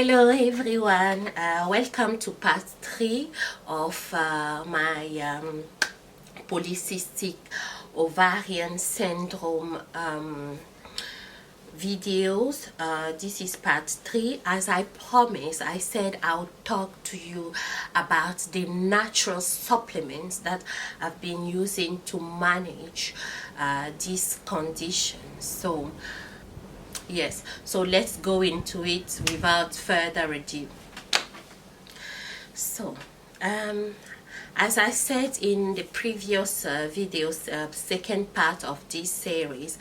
Hello everyone, welcome to part 3 of my polycystic ovarian syndrome videos. This is part 3. As I promised, I said I'll talk to you about the natural supplements that I've been using to manage this condition. So yes, so let's go into it without further ado. So as I said in the previous videos, second part of this series,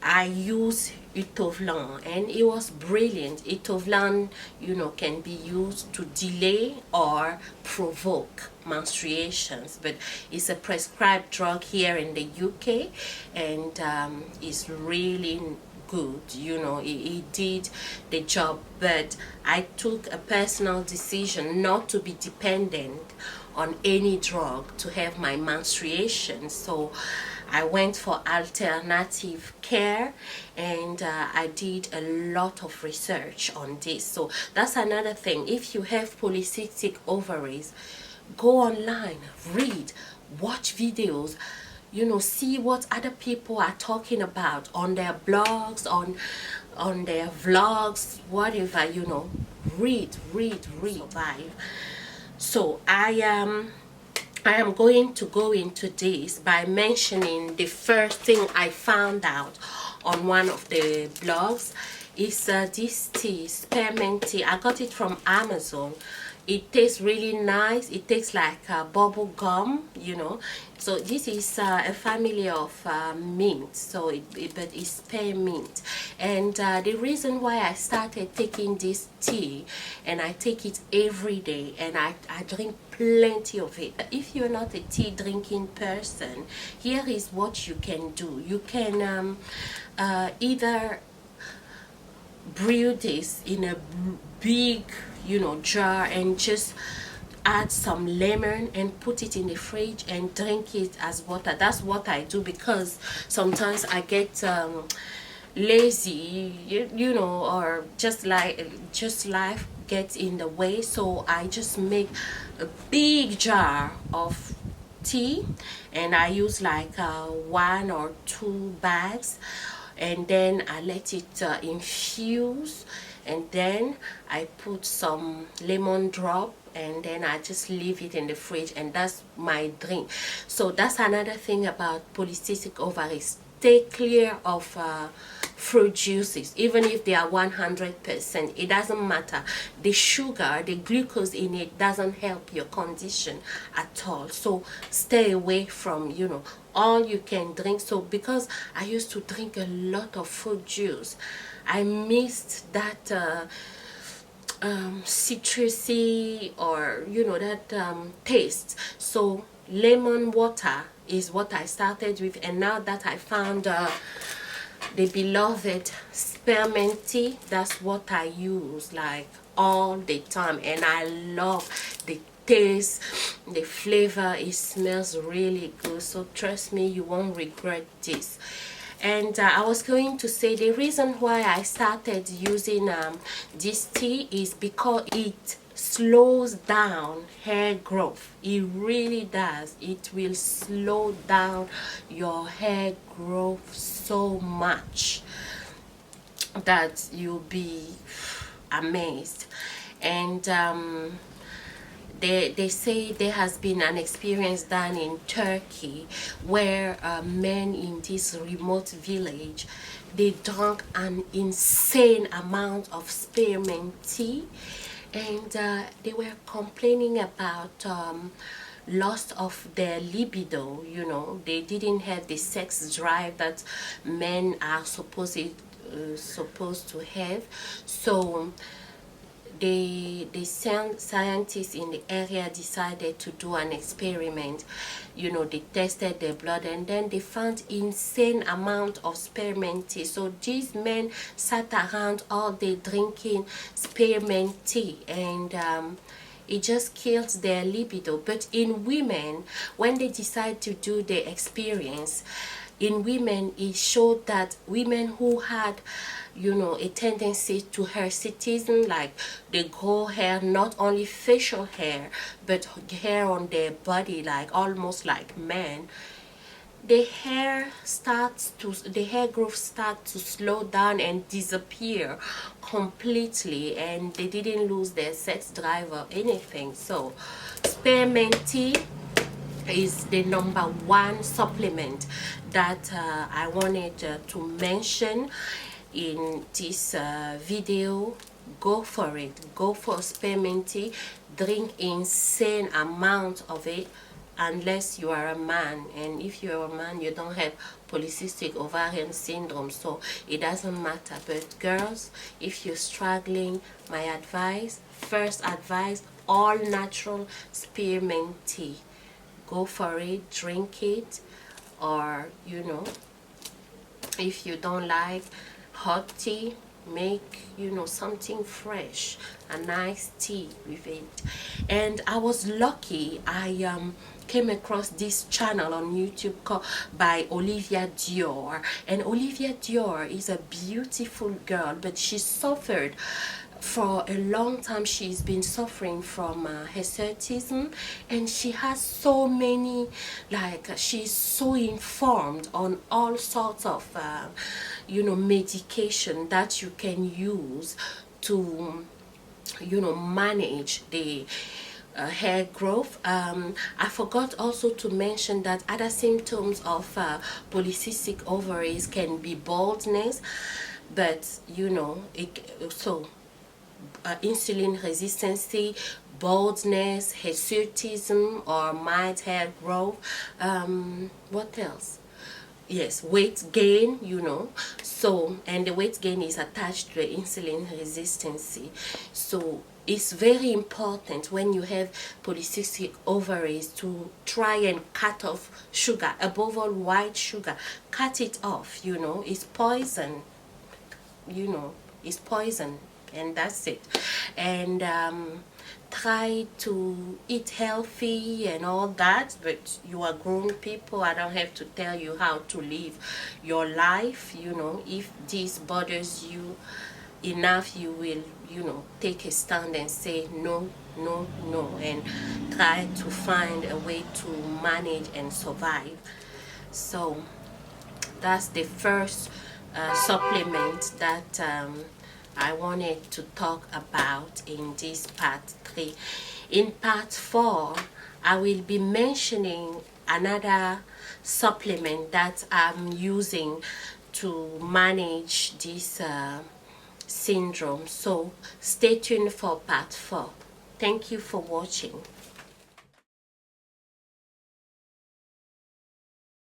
I use Utovlan and it was brilliant. Utovlan, you know, can be used to delay or provoke menstruations, but it's a prescribed drug here in the UK, and it's really good. You know, it did the job, but I took a personal decision not to be dependent on any drug to have my menstruation. So I went for alternative care, and I did a lot of research on this. So that's another thing. If you have polycystic ovaries, go online, read, watch videos, you know, see what other people are talking about on their blogs, on their vlogs, whatever, you know. Read. Survive. So I am going to go into this by mentioning the first thing I found out on one of the blogs. Is this tea, spearmint tea. I got it from Amazon. It tastes really nice. It tastes like bubble gum, you know. So this is a family of mint, so but it's spearmint. And the reason why I started taking this tea, and I take it every day, and I drink plenty of it. If you're not a tea drinking person, here is what you can do. You can either brew this in a big, you know, jar and just add some lemon and put it in the fridge and drink it as water. That's what I do, because sometimes I get lazy, you know, or just life gets in the way. So I just make a big jar of tea, and I use like 1 or 2 bags, and then I let it infuse, and then I put some lemon drop, and then I just leave it in the fridge, and that's my drink. So that's another thing about polycystic ovaries. Stay clear of fruit juices, even if they are 100%. It doesn't matter. The sugar, the glucose in it doesn't help your condition at all. So stay away from, you know, all you can drink. So because I used to drink a lot of fruit juice, I missed that citrusy, or you know, that taste. So lemon water is what I started with, and now that I found the beloved spearmint tea, that's what I use like all the time, and I love the taste, the flavor. It smells really good, so trust me, you won't regret this. And I was going to say, the reason why I started using this tea is because it slows down hair growth. It really does. It will slow down your hair growth so much that you'll be amazed. And they say there has been an experience done in Turkey where men in this remote village, they drank an insane amount of spearmint tea, and they were complaining about loss of their libido. You know, they didn't have the sex drive that men are supposed to have. So the scientists in the area decided to do an experiment. You know, they tested their blood, and then they found insane amount of spearmint tea. So these men sat around all day drinking spearmint tea, and it just kills their libido. But in women, when they decide to do the experience, in women, it showed that women who had, you know, a tendency to hirsutism, like they grow hair, not only facial hair but hair on their body, like almost like men, the hair growth starts to slow down and disappear completely, and they didn't lose their sex drive or anything. So spearmint tea is the #1 supplement that I wanted to mention in this video. Go for it. Go for spearmint tea. Drink insane amount of it, unless you are a man. And if you're a man, you don't have polycystic ovarian syndrome, so it doesn't matter. But girls, if you're struggling, my advice, first advice, all natural spearmint tea. Go for it, drink it. Or, you know, if you don't like hot tea, make, you know, something fresh, a nice tea with it. And I was lucky, I came across this channel on YouTube called by Olivia Dior. And Olivia Dior is a beautiful girl, but she suffered for a long time. She's been suffering from hirsutism, and she has so many, like, she's so informed on all sorts of you know, medication that you can use to, you know, manage the hair growth. I forgot also to mention that other symptoms of polycystic ovaries can be baldness, but you know, insulin resistance, baldness, hirsutism, or mild hair growth. What else? Yes, weight gain, you know. So, and the weight gain is attached to the insulin resistance. So it's very important when you have polycystic ovaries to try and cut off sugar, above all white sugar. Cut it off, you know. It's poison, you know, it's poison, and that's it. And try to eat healthy and all that, but you are grown people. I don't have to tell you how to live your life. You know, if this bothers you enough, you will, you know, take a stand and say no, no, no, and try to find a way to manage and survive. So that's the first supplement that I wanted to talk about in this part 3. In part 4, I will be mentioning another supplement that I'm using to manage this syndrome. So stay tuned for part 4. Thank you for watching.